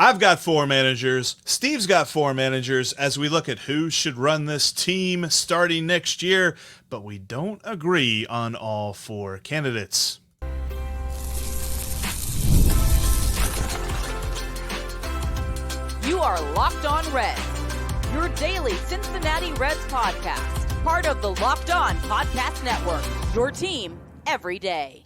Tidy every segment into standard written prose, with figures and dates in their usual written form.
I've got four managers. Steve's got four managers as we look at who should run this team starting next year, but we don't agree on all four candidates. You are Locked On Reds, your daily Cincinnati Reds podcast, part of the Locked On Podcast Network, your team every day.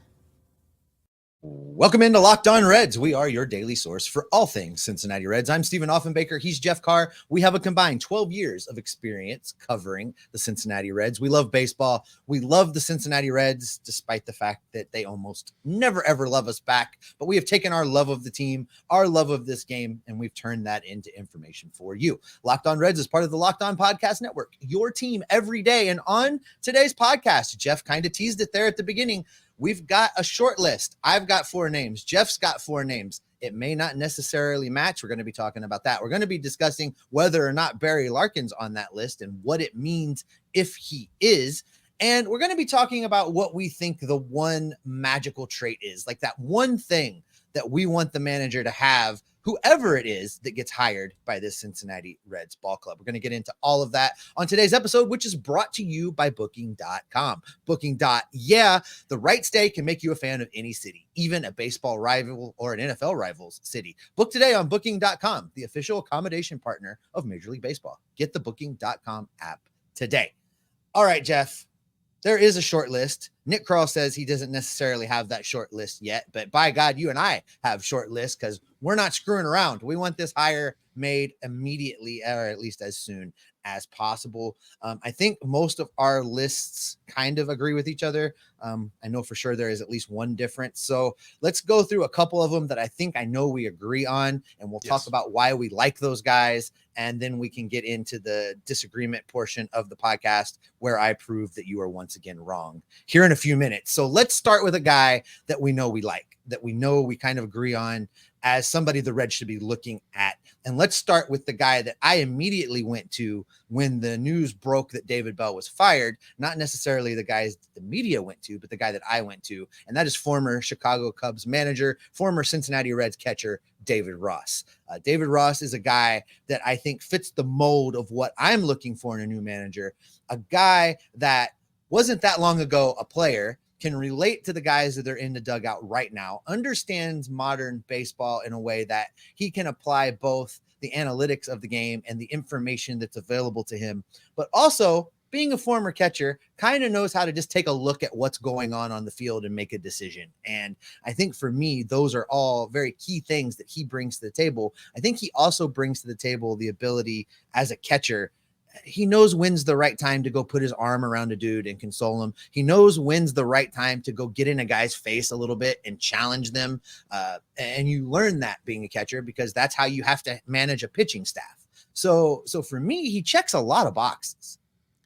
Welcome into Locked On Reds. We are your daily source for all things Cincinnati Reds. I'm Stephen Offenbaker. He's Jeff Carr. We have a combined 12 years of experience covering the Cincinnati Reds. We love baseball. We love the Cincinnati Reds, despite the fact that they almost never, ever love us back. But we have taken our love of the team, our love of this game, and we've turned that into information for you. Locked On Reds is part of the Locked On Podcast Network, your team every day. And on today's podcast, Jeff kind of teased it there at the beginning. We've got a short list. I've got four names. Jeff's got four names. It may not necessarily match. We're going to be talking about that. We're going to be discussing whether or not Barry Larkin's on that list and what it means if he is. And we're going to be talking about what we think the one magical trait is, like that one thing that we want the manager to have, whoever it is that gets hired by this Cincinnati Reds ball club. We're going to get into all of that on today's episode, which is brought to you by Booking.com. Yeah, the right stay can make you a fan of any city, even a baseball rival or an NFL rival's city. Book today on Booking.com, the official accommodation partner of Major League Baseball. Get the Booking.com app today. All right, Jeff. There is a short list. Nick Kroll says he doesn't necessarily have that short list yet, but by God, you and I have short lists because we're not screwing around. We want this hire made immediately, or at least as soon as possible. I think most of our lists kind of agree with each other. I know for sure there is at least one difference. So let's go through a couple of them that I know we agree on, and we'll talk about why we like those guys. And then we can get into the disagreement portion of the podcast where I prove that you are once again wrong here in a few minutes. So let's start with a guy that we know we like, that we know we kind of agree on as somebody the Reds should be looking at. And let's start with the guy that I immediately went to when the news broke that David Bell was fired, not necessarily the guys the media went to, but the guy that I went to. And that is former Chicago Cubs manager, former Cincinnati Reds catcher, David Ross. David Ross is a guy that I think fits the mold of what I'm looking for in a new manager, a guy that wasn't that long ago a player, can relate to the guys that are in the dugout right now, understands modern baseball in a way that he can apply both the analytics of the game and the information that's available to him, but also being a former catcher, kind of knows how to just take a look at what's going on the field and make a decision. And I think for me, those are all very key things that he brings to the table. I think he also brings to the table the ability as a catcher. He knows when's the right time to go put his arm around a dude and console him. He knows when's the right time to go get in a guy's face a little bit and challenge them. And you learn that being a catcher because that's how you have to manage a pitching staff. So for me, he checks a lot of boxes.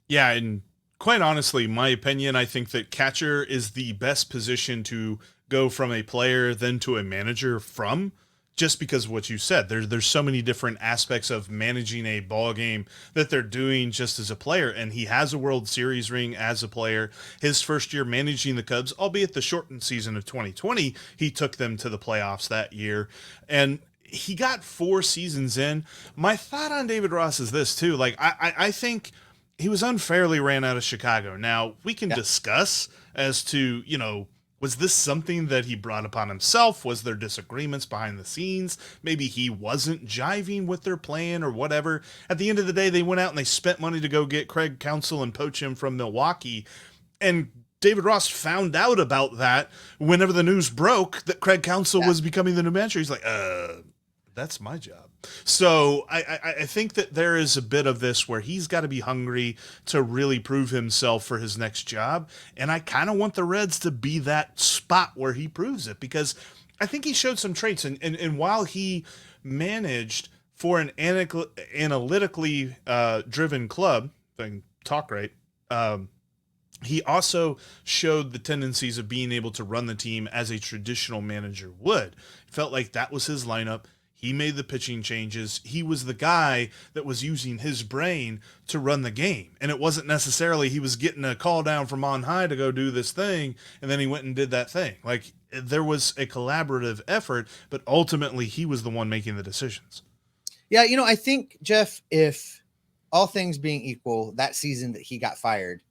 Yeah, and quite honestly, my opinion, I think that catcher is the best position to go from a player then to a manager from, just because of what you said. There's so many different aspects of managing a ball game that they're doing just as a player. And he has a World Series ring as a player. His first year managing the Cubs, albeit the shortened season of 2020, he took them to the playoffs that year. And he got 4 seasons in. My thought on David Ross is this too. Like, I think he was unfairly ran out of Chicago. Now, we can discuss as to, was this something that he brought upon himself? Was there disagreements behind the scenes? Maybe he wasn't jiving with their plan or whatever. At the end of the day, they went out and they spent money to go get Craig Counsell and poach him from Milwaukee. And David Ross found out about that whenever the news broke that Craig Counsell was becoming the new manager. He's like, that's my job. So I think that there is a bit of this where he's got to be hungry to really prove himself for his next job. And I kind of want the Reds to be that spot where he proves it, because I think he showed some traits. And while he managed for an analytically driven club, if I can talk right, he also showed the tendencies of being able to run the team as a traditional manager would. It felt like that was his lineup. He made the pitching changes. He was the guy that was using his brain to run the game. And it wasn't necessarily he was getting a call down from on high to go do this thing, and then he went and did that thing. Like, there was a collaborative effort, but ultimately he was the one making the decisions. Yeah, I think, Jeff, if all things being equal, that season that he got fired,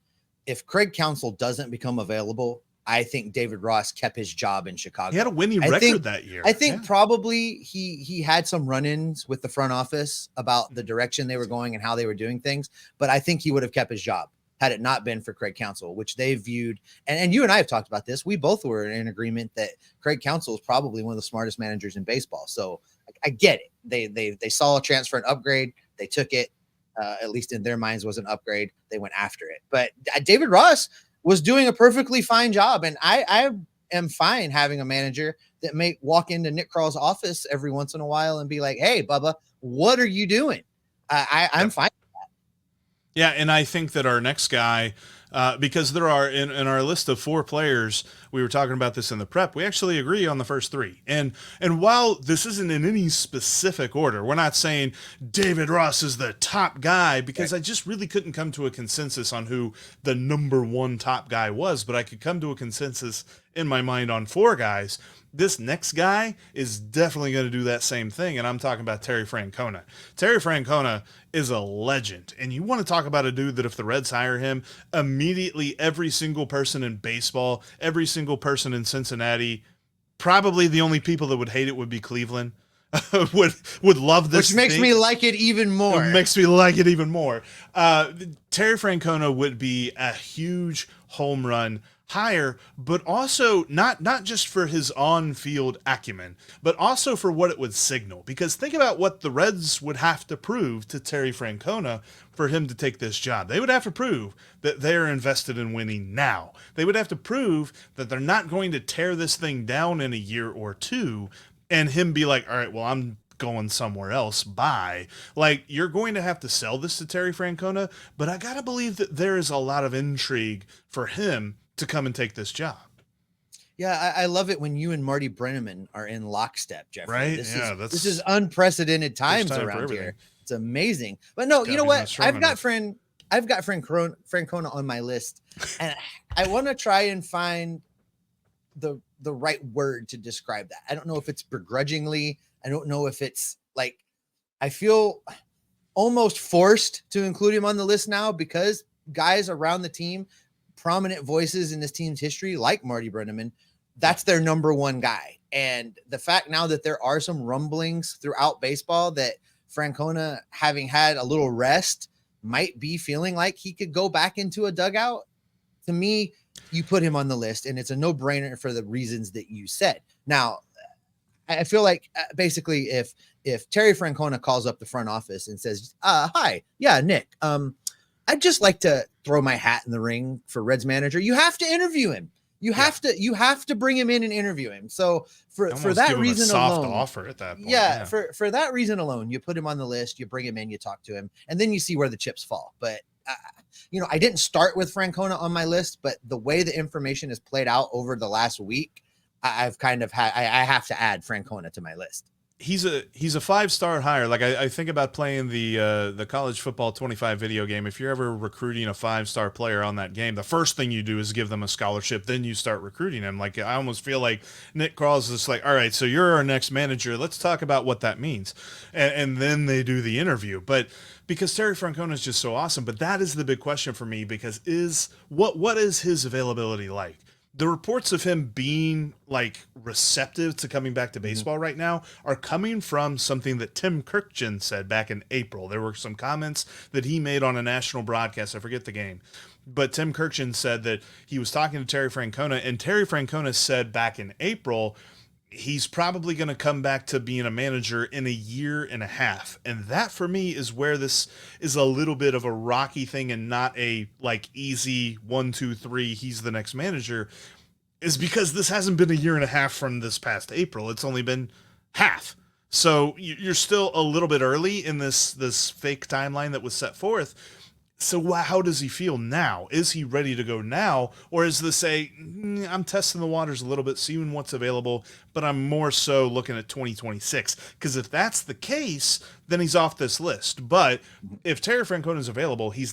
if Craig Counsell doesn't become available, I think David Ross kept his job in Chicago. He had a winning record that year. I think probably he had some run-ins with the front office about the direction they were going and how they were doing things, but I think he would have kept his job had it not been for Craig Counsell, which they viewed. And you and I have talked about this. We both were in agreement that Craig Counsell is probably one of the smartest managers in baseball. So I get it. They saw a transfer and upgrade. They took it. At least in their minds was an upgrade. They went after it. But David Ross was doing a perfectly fine job. And I am fine having a manager that may walk into Nick Kral's office every once in a while and be like, hey, Bubba, what are you doing? I'm fine. Yeah, and I think that our next guy, because there are in our list of 4 players, we were talking about this in the prep, we actually agree on the first 3. And while this isn't in any specific order, we're not saying David Ross is the top guy, because I just really couldn't come to a consensus on who the number 1 top guy was, but I could come to a consensus in my mind on 4 guys. This next guy is definitely going to do that same thing, and I'm talking about Terry Francona. Terry Francona is a legend, and you want to talk about a dude that if the Reds hire him, immediately every single person in baseball, every single person in Cincinnati, probably the only people that would hate it would be Cleveland, would love this. Which makes me like it even more. It makes me like it even more. Terry Francona would be a huge home run hire, but also not just for his on-field acumen, but also for what it would signal. Because think about what the Reds would have to prove to Terry Francona for him to take this job. They would have to prove that they're invested in winning now. They would have to prove that they're not going to tear this thing down in a year or 2 and him be like, all right, well, I'm going somewhere else. Bye. Like, you're going to have to sell this to Terry Francona, but I gotta believe that there is a lot of intrigue for him to come and take this job. Yeah, I love it when you and Marty Brenneman are in lockstep, Jeffrey. Right? This is unprecedented times around here. It's amazing. But no, you know what? I've got Francona on my list, and I want to try and find the right word to describe that. I don't know if it's begrudgingly. I don't know if it's like, I feel almost forced to include him on the list now because guys around the team, prominent voices in this team's history, like Marty Brenneman, that's their number 1 guy. And the fact now that there are some rumblings throughout baseball that Francona, having had a little rest, might be feeling like he could go back into a dugout. To me, you put him on the list, and it's a no-brainer for the reasons that you said. Now, I feel like basically if Terry Francona calls up the front office and says, hi, yeah, Nick, I'd just like to throw my hat in the ring for Reds manager. You have to interview him. You have to bring him in and interview him. So for that reason alone, offer at that point. Yeah, for that reason alone, you put him on the list, you bring him in, you talk to him, and then you see where the chips fall. But I didn't start with Francona on my list, but the way the information has played out over the last week, I have to add Francona to my list. He's a 5-star hire. Like I think about playing the college football 25 video game. If you're ever recruiting a 5-star player on that game, the first thing you do is give them a scholarship. Then you start recruiting them. Like, I almost feel like Nick Kral's just like, all right, so you're our next manager. Let's talk about what that means. And then they do the interview. But because Terry Francona is just so awesome, but that is the big question for me, because what is his availability like? The reports of him being like receptive to coming back to baseball right now are coming from something that Tim Kirkjian said back in April. There were some comments that he made on a national broadcast. I forget the game, but Tim Kirkjian said that he was talking to Terry Francona, and Terry Francona said back in April, he's probably going to come back to being a manager in a year and a half. And that for me is where this is a little bit of a rocky thing and not a like easy 1, 2, 3, he's the next manager, is because this hasn't been a year and a half from this past April. It's only been half. So you're still a little bit early in this fake timeline that was set forth. So how does he feel now? Is he ready to go now? Or is this I'm testing the waters a little bit, seeing what's available, but I'm more so looking at 2026? Because if that's the case, then he's off this list. But if Terry Francona is available, he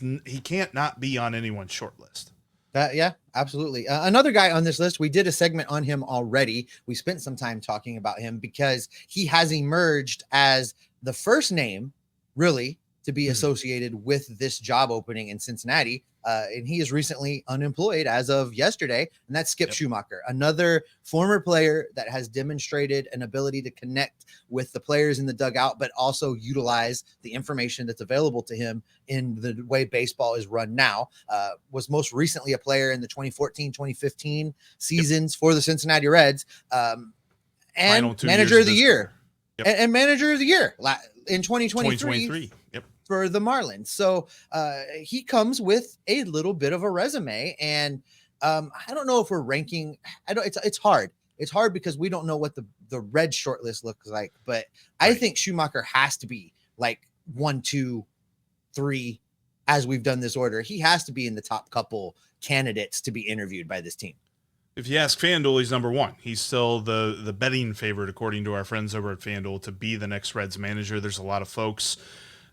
can't not be on anyone's short list. Yeah, absolutely. Another guy on this list, we did a segment on him already. We spent some time talking about him because he has emerged as the first name, really, to be associated with this job opening in Cincinnati. And he is recently unemployed as of yesterday. And that's Skip Schumaker, another former player that has demonstrated an ability to connect with the players in the dugout, but also utilize the information that's available to him in the way baseball is run now. Was most recently a player in the 2014-2015 seasons for the Cincinnati Reds. And manager of the year. And manager of the year in 2023. For the Marlins. So he comes with a little bit of a resume, and I don't know if we're ranking. It's hard. It's hard because we don't know what the red shortlist looks like, but I think Schumacher has to be like 1, 2, 3 as we've done this order. He has to be in the top couple candidates to be interviewed by this team. If you ask FanDuel, he's number one. He's still the betting favorite, according to our friends over at FanDuel, to be the next Reds manager. There's a lot of folks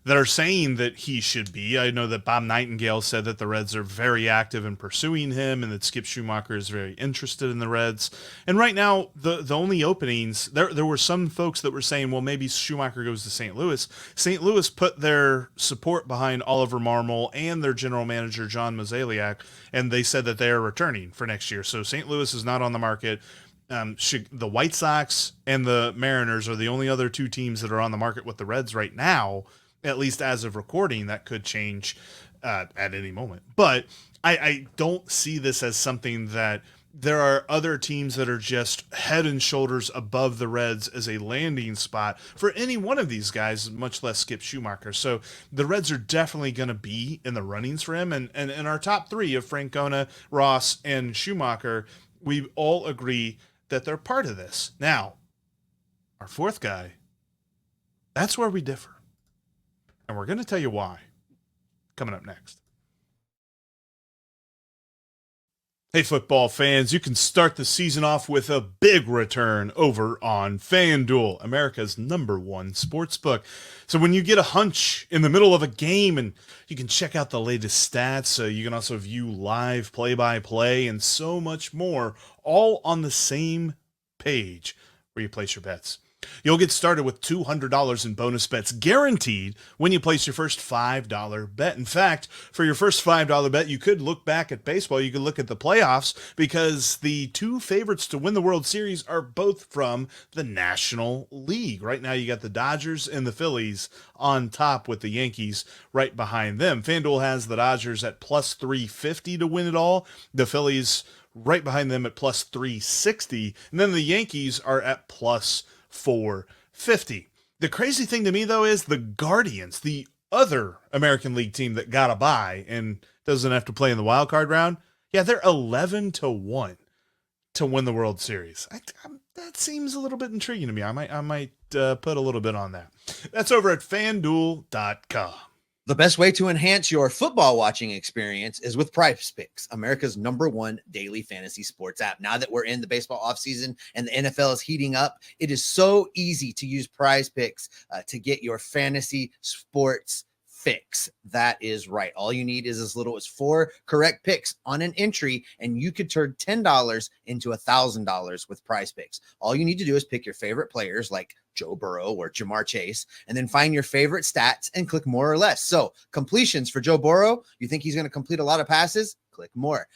that are saying that he should be. I know that Bob Nightingale said that the Reds are very active in pursuing him and that Skip Schumaker is very interested in the Reds. And right now, the only openings, there were some folks that were saying, well, maybe Schumacher goes to St. Louis. St. Louis put their support behind Oliver Marmol and their general manager, John Mozeliak, and they said that they are returning for next year. So St. Louis is not on the market. The White Sox and the Mariners are the only other two teams that are on the market with the Reds right now. At least as of recording. That could change at any moment. But I don't see this as something that there are other teams that are just head and shoulders above the Reds as a landing spot for any one of these guys, much less Skip Schumaker. So the Reds are definitely going to be in the runnings for him. And in our top three of Francona, Ross, and Schumacher, we all agree that they're part of this. Now, our fourth guy, that's where we differ. And we're going to tell you why coming up next. Hey, football fans, you can start the season off with a big return over on FanDuel, America's #1 sportsbook. So when you get a hunch in the middle of a game and you can check out the latest stats, you can also view live play-by-play and so much more, all on the same page where you place your bets. You'll get started with $200 in bonus bets guaranteed when you place your first $5 bet. In fact, for your first $5 bet, you could look back at baseball. You could look at the playoffs because the two favorites to win the World Series are both from the National League. Right now, you got the Dodgers and the Phillies on top with the Yankees right behind them. FanDuel has the Dodgers at plus 350 to win it all. The Phillies right behind them at plus 360. And then the Yankees are at plus 450. The crazy thing to me, though, is the Guardians, the other American League team that got a bye and doesn't have to play in the wild card round. Yeah, they're 11-1 to win the World Series. That seems a little bit intriguing to me. I might put a little bit on that. That's over at FanDuel.com. The best way to enhance your football watching experience is with Prize Picks, America's #1 daily fantasy sports app. Now that we're in the baseball offseason and the NFL is heating up, it is so easy to use Prize Picks to get your fantasy sports fix. That is right. All you need is as little as 4 correct picks on an entry, and you could turn $10 into $1,000 with Prize Picks. All you need to do is pick your favorite players like Joe Burrow or Jamar Chase, and then find your favorite stats and click more or less. So completions for Joe Burrow, you think he's going to complete a lot of passes? Click more.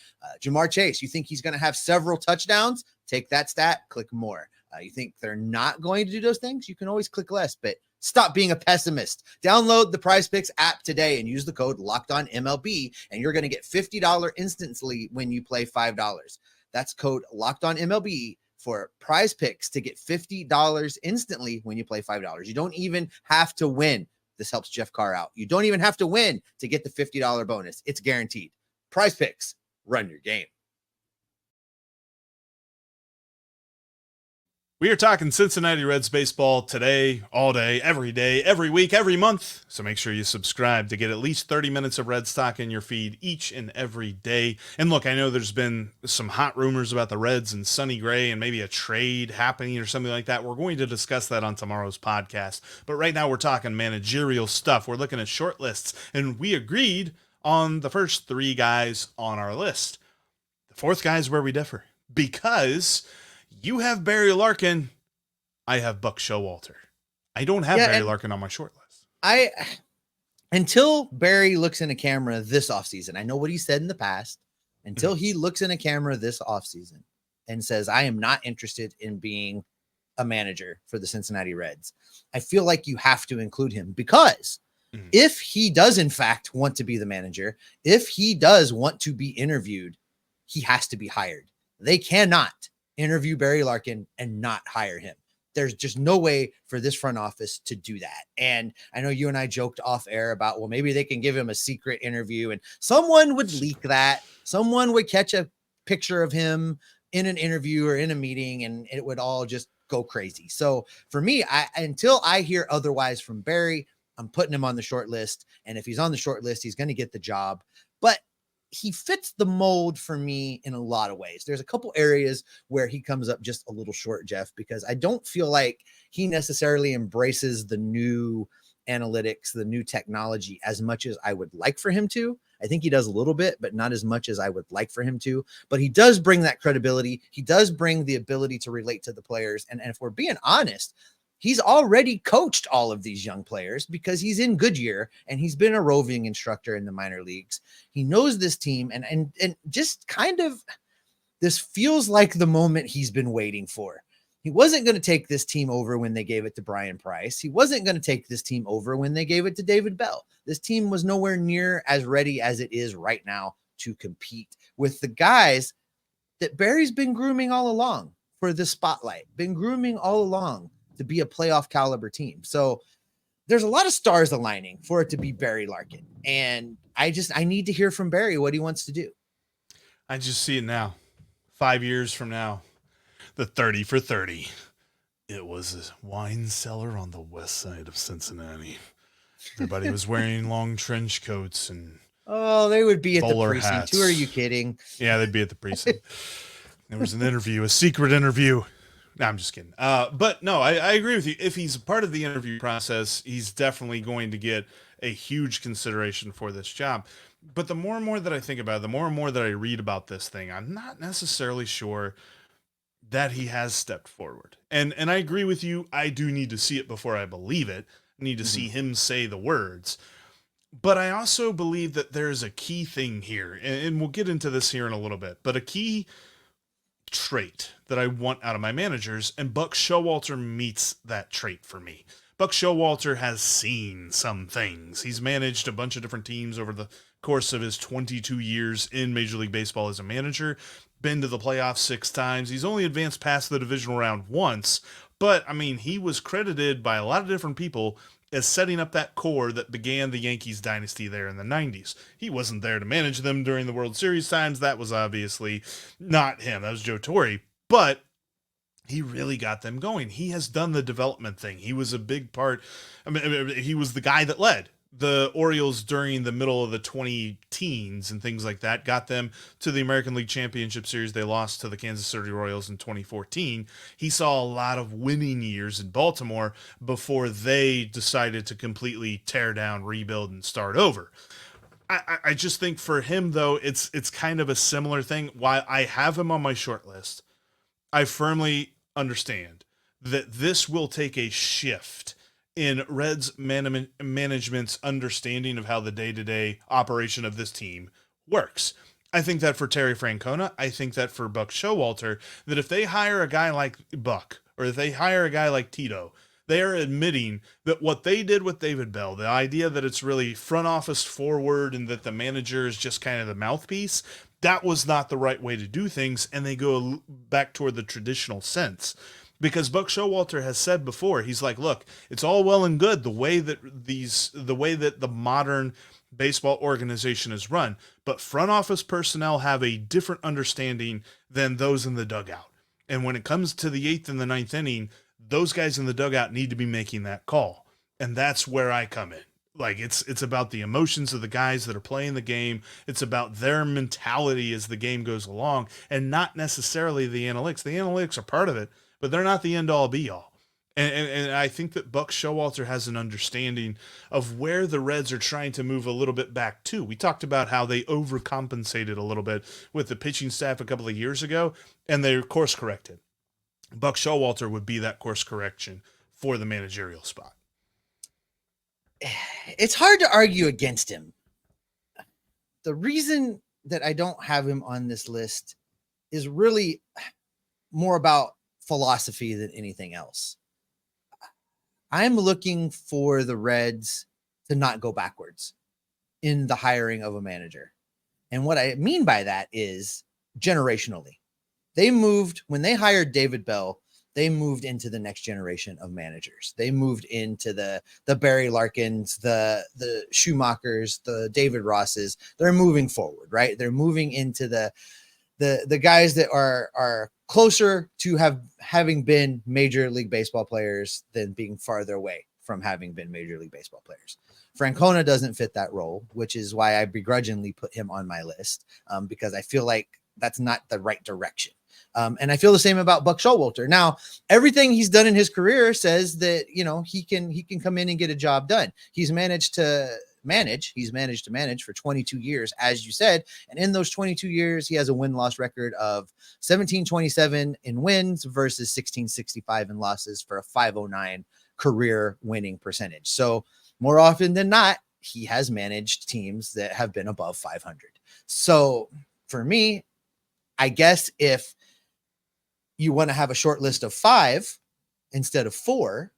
Jamar Chase, you think he's going to have several touchdowns? Take that stat, click more. You think they're not going to do those things? You can always click less, but stop being a pessimist. Download the Prize Picks app today and use the code LOCKEDONMLB, and you're going to get $50 instantly when you play $5. That's code LOCKEDONMLB for Prize Picks to get $50 instantly when you play $5. You don't even have to win. This helps Jeff Carr out. You don't even have to win to get the $50 bonus. It's guaranteed. Prize Picks, run your game. We are talking Cincinnati Reds baseball today, all day, every week, every month. So make sure you subscribe to get at least 30 minutes of Reds talk in your feed each and every day. And look, I know there's been some hot rumors about the Reds and Sonny Gray and maybe a trade happening or something like that. We're going to discuss that on tomorrow's podcast. But right now we're talking managerial stuff. We're looking at short lists, and we agreed on the first 3 guys on our list. Fourth guy is where we differ, because you have Barry Larkin, I have Buck Showalter. I don't have Barry Larkin on my short list. Until Barry looks in a camera this offseason, I know what he said in the past, until he looks in a camera this offseason and says, I am not interested in being a manager for the Cincinnati Reds, I feel like you have to include him, because if he does in fact want to be the manager, if he does want to be interviewed, he has to be hired. They cannot interview Barry Larkin and not hire him. There's just no way for this front office to do that. And I know you and I joked off air about, well, maybe they can give him a secret interview and someone would leak that. Someone would catch a picture of him in an interview or in a meeting and it would all just go crazy. So for me, until I hear otherwise from Barry, I'm putting him on the short list. And if he's on the short list, he's going to get the job. But he fits the mold for me in a lot of ways. There's a couple areas where he comes up just a little short, Jeff, because I don't feel like he necessarily embraces the new analytics, the new technology as much as I would like for him to. I think he does a little bit, but not as much as I would like for him to. But he does bring that credibility. He does bring the ability to relate to the players. And if we're being honest, he's already coached all of these young players because he's in Goodyear and he's been a roving instructor in the minor leagues. He knows this team and just kind of this feels like the moment he's been waiting for. He wasn't going to take this team over when they gave it to Brian Price. He wasn't going to take this team over when they gave it to David Bell. This team was nowhere near as ready as it is right now to compete with the guys that Barry's been grooming all along for the spotlight, been grooming all along to be a playoff caliber team. So there's a lot of stars aligning for it to be Barry Larkin. And I need to hear from Barry what he wants to do. I just see it now. 5 years from now, the 30 for 30. It was a wine cellar on the west side of Cincinnati. Everybody was wearing long trench coats and they would be at the precinct. Hats. Who are you kidding? Yeah, they'd be at the precinct. There was an interview, a secret interview. No, I'm just kidding. But no, I agree with you. If he's part of the interview process, he's definitely going to get a huge consideration for this job. But the more and more that I think about it, the more and more that I read about this thing, I'm not necessarily sure that he has stepped forward. And I agree with you. I do need to see it before I believe it. I need to see him say the words. But I also believe that there's a key thing here, and we'll get into this here in a little bit, but a key trait that I want out of my managers, and Buck Showalter meets that trait for me. Buck Showalter has seen some things. He's managed a bunch of different teams over the course of his 22 years in Major League Baseball as a manager, been to the playoffs 6 times. He's only advanced past the divisional round once, but I mean, he was credited by a lot of different people as setting up that core that began the Yankees dynasty there in the 90s. He wasn't there to manage them during the World Series times. That was obviously not him. That was Joe Torre. But he really got them going. He has done the development thing. He was a big part. I mean, he was the guy that led the Orioles during the middle of the 2010s and things like that, got them to the American League Championship Series. They lost to the Kansas City Royals in 2014. He saw a lot of winning years in Baltimore before they decided to completely tear down, rebuild, and start over. I just think for him, though, it's kind of a similar thing. While I have him on my short list, I firmly understand that this will take a shift in Reds management's understanding of how the day-to-day operation of this team works. I think that for Terry Francona, I think that for Buck Showalter, that if they hire a guy like Buck, or if they hire a guy like Tito, they are admitting that what they did with David Bell, the idea that it's really front office forward and that the manager is just kind of the mouthpiece, that was not the right way to do things, and they go back toward the traditional sense. Because Buck Showalter has said before, he's like, look, it's all well and good the way that the modern baseball organization is run, but front office personnel have a different understanding than those in the dugout. And when it comes to the 8th and the 9th inning, those guys in the dugout need to be making that call. And that's where I come in. Like, it's about the emotions of the guys that are playing the game. It's about their mentality as the game goes along, and not necessarily the analytics. The analytics are part of it, but they're not the end all be all. And I think that Buck Showalter has an understanding of where the Reds are trying to move a little bit back to. We talked about how they overcompensated a little bit with the pitching staff a couple of years ago, and they course corrected. Buck Showalter would be that course correction for the managerial spot. It's hard to argue against him. The reason that I don't have him on this list is really more about philosophy than anything else. I'm looking for the Reds to not go backwards in the hiring of a manager. And what I mean by that is generationally. They moved, when they hired David Bell, they moved into the next generation of managers. They moved into the Barry Larkins, the Schumachers, the David Rosses. They're moving forward, right? They're moving into the guys that are closer to having been Major League Baseball players than being farther away from having been Major League Baseball players. Francona doesn't fit that role, which is why I begrudgingly put him on my list, because I feel like that's not the right direction. And I feel the same about Buck Showalter. Now, everything he's done in his career says that, he can come in and get a job done. He's managed to manage for 22 years, as you said. And in those 22 years, he has a win-loss record of 1727 in wins versus 1665 in losses for a 509 career winning percentage. So more often than not, he has managed teams that have been above 500. So for me, I guess if you want to have a short list of 5 instead of 4,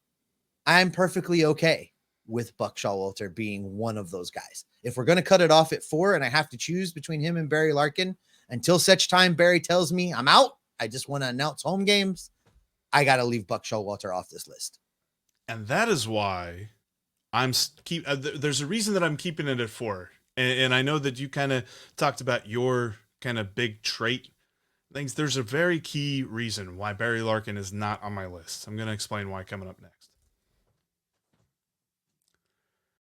I'm perfectly okay with Buck Showalter being one of those guys. If we're going to cut it off at 4 and I have to choose between him and Barry Larkin, until such time Barry tells me I'm out, I just want to announce home games, I got to leave Buck Showalter off this list. And that is why there's a reason that I'm keeping it at 4. And I know that you kind of talked about your kind of big trait things. There's a very key reason why Barry Larkin is not on my list. I'm going to explain why coming up next.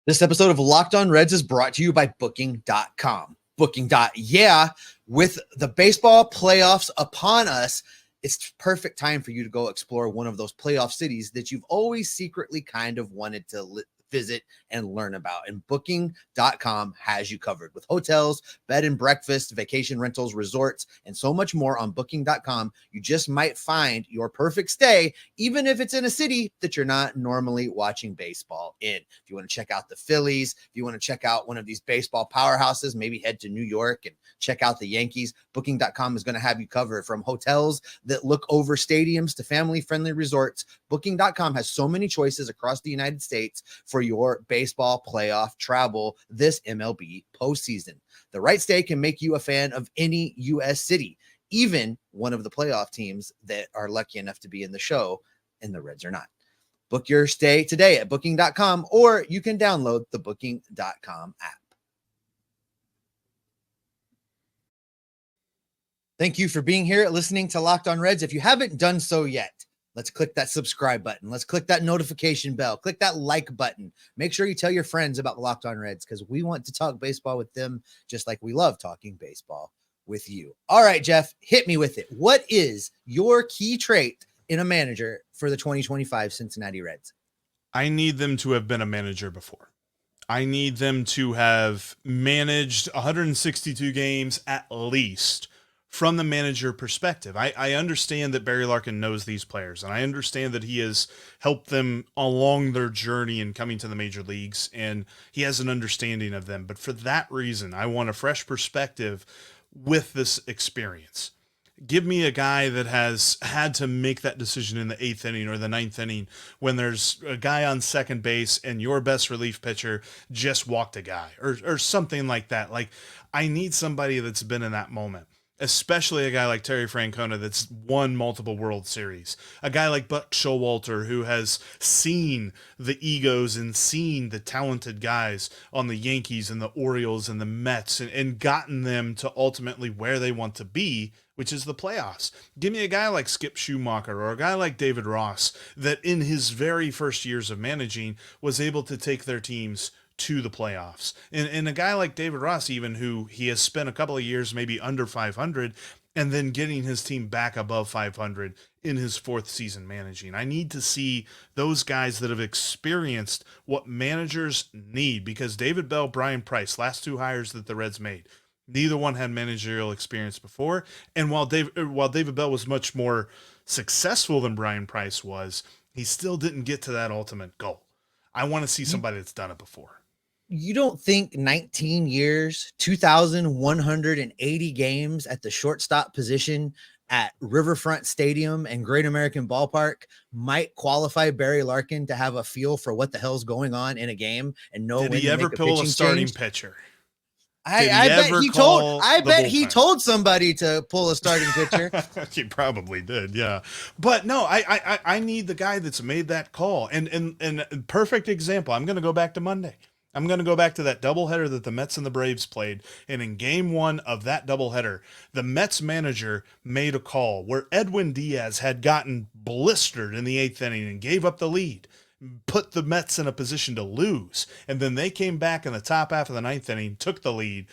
This episode of Locked On Reds is brought to you by Booking.com. Booking.yeah, with the baseball playoffs upon us, it's perfect time for you to go explore one of those playoff cities that you've always secretly kind of wanted to visit and learn about. And Booking.com has you covered with hotels, bed and breakfast, vacation rentals, resorts, and so much more. On Booking.com, you just might find your perfect stay, even if it's in a city that you're not normally watching baseball in. If you want to check out the Phillies, if you want to check out one of these baseball powerhouses, maybe head to New York and check out the Yankees, Booking.com is going to have you covered. From hotels that look over stadiums to family-friendly resorts, Booking.com has so many choices across the United States for your baseball playoff travel this MLB postseason. The right stay can make you a fan of any U.S. city, even one of the playoff teams that are lucky enough to be in the show, and the Reds are not. Book your stay today at Booking.com, or you can download the Booking.com app. Thank you for being here, listening to Locked On Reds. If you haven't done so yet, let's click that subscribe button. Let's click that notification bell. Click that like button. Make sure you tell your friends about Locked On Reds, because we want to talk baseball with them just like we love talking baseball with you. All right, Jeff, hit me with it. What is your key trait in a manager for the 2025 Cincinnati Reds? I need them to have been a manager before. I need them to have managed 162 games at least from the manager perspective. I understand that Barry Larkin knows these players, and I understand that he has helped them along their journey in coming to the major leagues, and he has an understanding of them. But for that reason, I want a fresh perspective with this experience. Give me a guy that has had to make that decision in the 8th inning or the 9th inning when there's a guy on second base and your best relief pitcher just walked a guy or something like that. Like, I need somebody that's been in that moment, especially a guy like Terry Francona that's won multiple World Series, a guy like Buck Showalter who has seen the egos and seen the talented guys on the Yankees and the Orioles and the Mets and gotten them to ultimately where they want to be, which is the playoffs. Give me a guy like Skip Schumacher or a guy like David Ross that in his very first years of managing was able to take their teams to the playoffs. And a guy like David Ross, even, who he has spent a couple of years maybe under 500, and then getting his team back above 500 in his 4th season managing. I need to see those guys that have experienced what managers need, because David Bell, Brian Price, last 2 hires that the Reds made, neither one had managerial experience before. And while David Bell was much more successful than Brian Price was, he still didn't get to that ultimate goal. I want to see somebody that's done it before. You don't think 19 years, 2,180 games at the shortstop position at Riverfront Stadium and Great American Ballpark might qualify Barry Larkin to have a feel for what the hell's going on in a game and know Did when he to ever make a pull a pitching starting change? pitcher? I bet he told somebody to pull a starting pitcher. He probably did, yeah. But no, I need the guy that's made that call. And perfect example, I'm going to go back to Monday. I'm going to go back to that doubleheader that the Mets and the Braves played. And in game 1 of that doubleheader, the Mets manager made a call where Edwin Diaz had gotten blistered in the 8th inning and gave up the lead, put the Mets in a position to lose. And then they came back in the top half of the 9th inning, took the lead.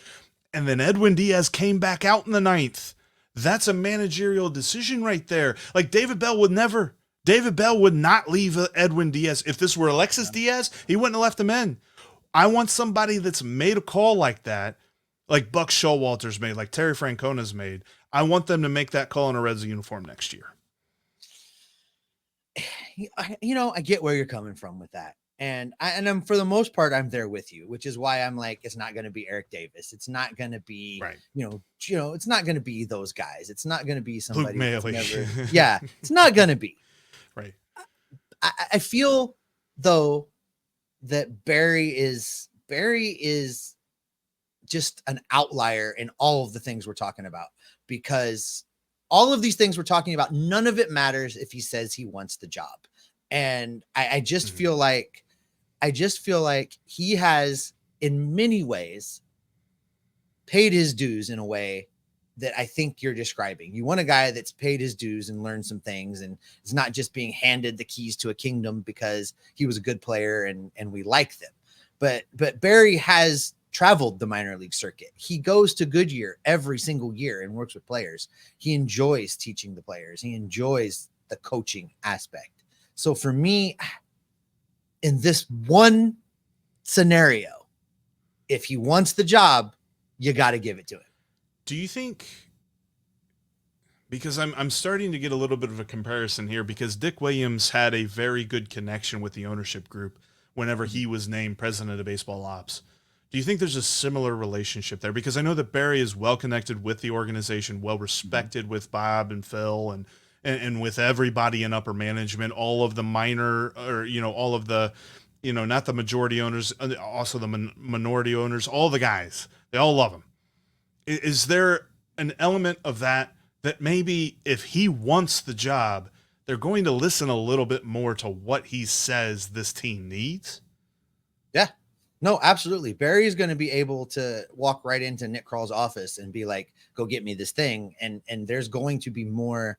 And then Edwin Diaz came back out in the 9th. That's a managerial decision right there. Like David Bell would not leave Edwin Diaz. If this were Alexis Diaz, he wouldn't have left him in. I want somebody that's made a call like that, like Buck Showalter's made, like Terry Francona's made. I want them to make that call in a Reds uniform next year. I get where you're coming from with that. And I'm, for the most part, I'm there with you, which is why I'm like, it's not going to be Eric Davis. It's not going to be, right. It's not going to be those guys. It's not going to be somebody. It's not going to be. Right. I feel though that Barry is just an outlier in all of the things we're talking about, because all of these things we're talking about, none of it matters if he says he wants the job. And I just feel like he has in many ways paid his dues in a way that I think you're describing. You want a guy that's paid his dues and learned some things, and is not just being handed the keys to a kingdom because he was a good player and we like them. But Barry has traveled the minor league circuit. He goes to Goodyear every single year and works with players. He enjoys teaching the players. He enjoys the coaching aspect. So for me, in this one scenario, if he wants the job, you got to give it to him. Do you think, because I'm starting to get a little bit of a comparison here, because Dick Williams had a very good connection with the ownership group whenever he was named president of baseball ops. Do you think there's a similar relationship there? Because I know that Barry is well connected with the organization, well respected with Bob and Phil and with everybody in upper management, all of the minor, or, all of the, not the majority owners, also the minority owners, all the guys, they all love him. Is there an element of that maybe if he wants the job, they're going to listen a little bit more to what he says this team needs? Yeah, no, absolutely. Barry is going to be able to walk right into Nick Kral's office and be like, go get me this thing. And there's going to be more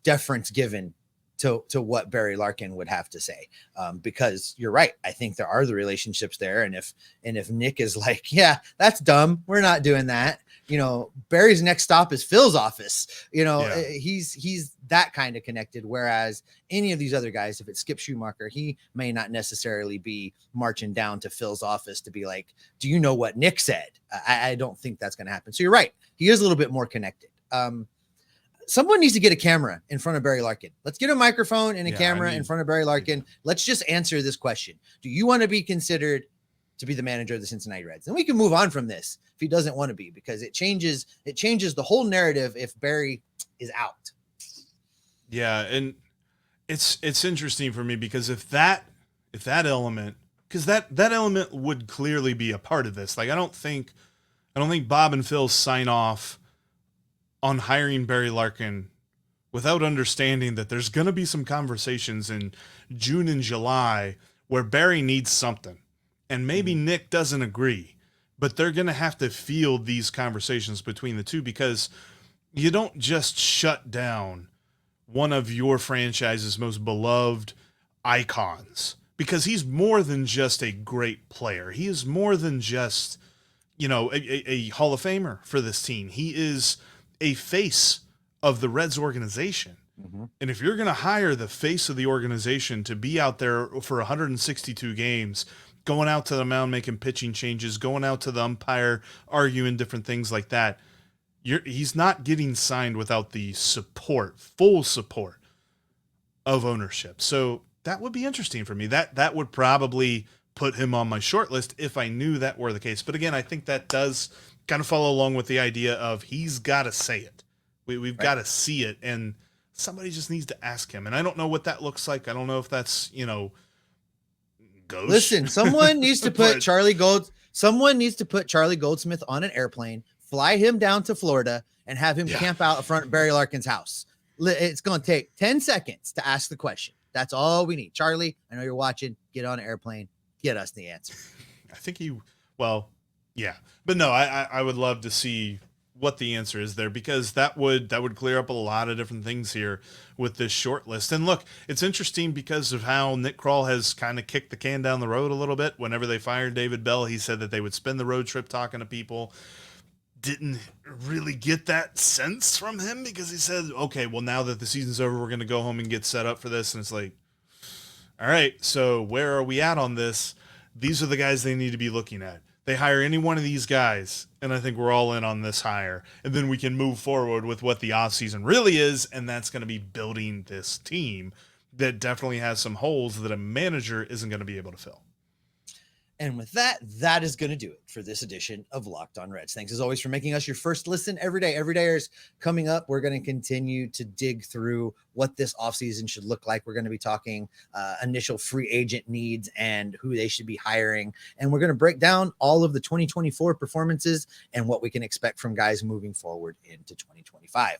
deference given to what Barry Larkin would have to say, because you're right. I think there are the relationships there. And if Nick is like, yeah, that's dumb, we're not doing that. Barry's next stop is Phil's office. He's that kind of connected. Whereas any of these other guys, if it's Skip Schumaker, he may not necessarily be marching down to Phil's office to be like, do you know what Nick said? I don't think that's going to happen. So you're right. He is a little bit more connected. Someone needs to get a camera in front of Barry Larkin. Let's get a microphone and a camera in front of Barry Larkin. Let's just answer this question. Do you want to be considered to be the manager of the Cincinnati Reds? And we can move on from this if he doesn't want to be, because it changes the whole narrative if Barry is out. Yeah. And it's interesting for me, because if that element, because that element would clearly be a part of this. Like, I don't think Bob and Phil sign off on hiring Barry Larkin without understanding that there's going to be some conversations in June and July where Barry needs something, and maybe Nick doesn't agree, but they're going to have to field these conversations between the two, because you don't just shut down one of your franchise's most beloved icons, because he's more than just a great player. He is more than just, a Hall of Famer for this team. He is a face of the Reds organization. Mm-hmm. And if you're going to hire the face of the organization to be out there for 162 games, going out to the mound, making pitching changes, going out to the umpire, arguing different things like that, he's not getting signed without the support, full support of ownership. So that would be interesting for me. That would probably put him on my short list if I knew that were the case. But again, I think that does kind of follow along with the idea of he's got to say it. We've got to see it, and somebody just needs to ask him. And I don't know what that looks like. I don't know if that's, ghost. Listen, someone needs to put But- someone needs to put Charlie Goldsmith on an airplane, fly him down to Florida, and have him camp out in front of Barry Larkin's house. It's going to take 10 seconds to ask the question. That's all we need. Charlie, I know you're watching. Get on an airplane. Get us the answer. I think yeah. But no, I would love to see what the answer is there, because that would clear up a lot of different things here with this short list. And look, it's interesting because of how Nick Kroll has kind of kicked the can down the road a little bit. Whenever they fired David Bell, he said that they would spend the road trip talking to people. Didn't really get that sense from him, because he said, okay, well, now that the season's over, we're going to go home and get set up for this. And it's like, all right, so where are we at on this? These are the guys they need to be looking at. They hire any one of these guys, and I think we're all in on this hire. And then we can move forward with what the offseason really is, and that's going to be building this team that definitely has some holes that a manager isn't going to be able to fill. And with that, that is going to do it for this edition of Locked On Reds. Thanks as always for making us your first listen every day. Every day is coming up. We're going to continue to dig through what this offseason should look like. We're going to be talking initial free agent needs and who they should be hiring. And we're going to break down all of the 2024 performances and what we can expect from guys moving forward into 2025.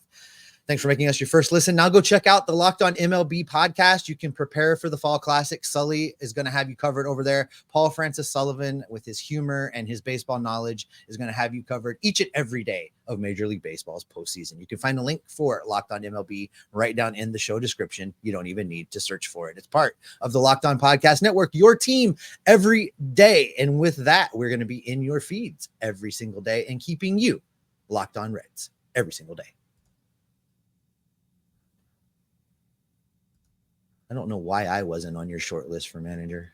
Thanks for making us your first listen. Now go check out the Locked On MLB podcast. You can prepare for the Fall Classic. Sully is going to have you covered over there. Paul Francis Sullivan, with his humor and his baseball knowledge, is going to have you covered each and every day of Major League Baseball's postseason. You can find a link for Locked On MLB right down in the show description. You don't even need to search for it. It's part of the Locked On Podcast Network, your team every day. And with that, we're going to be in your feeds every single day and keeping you Locked On Reds every single day. I don't know why I wasn't on your short list for manager.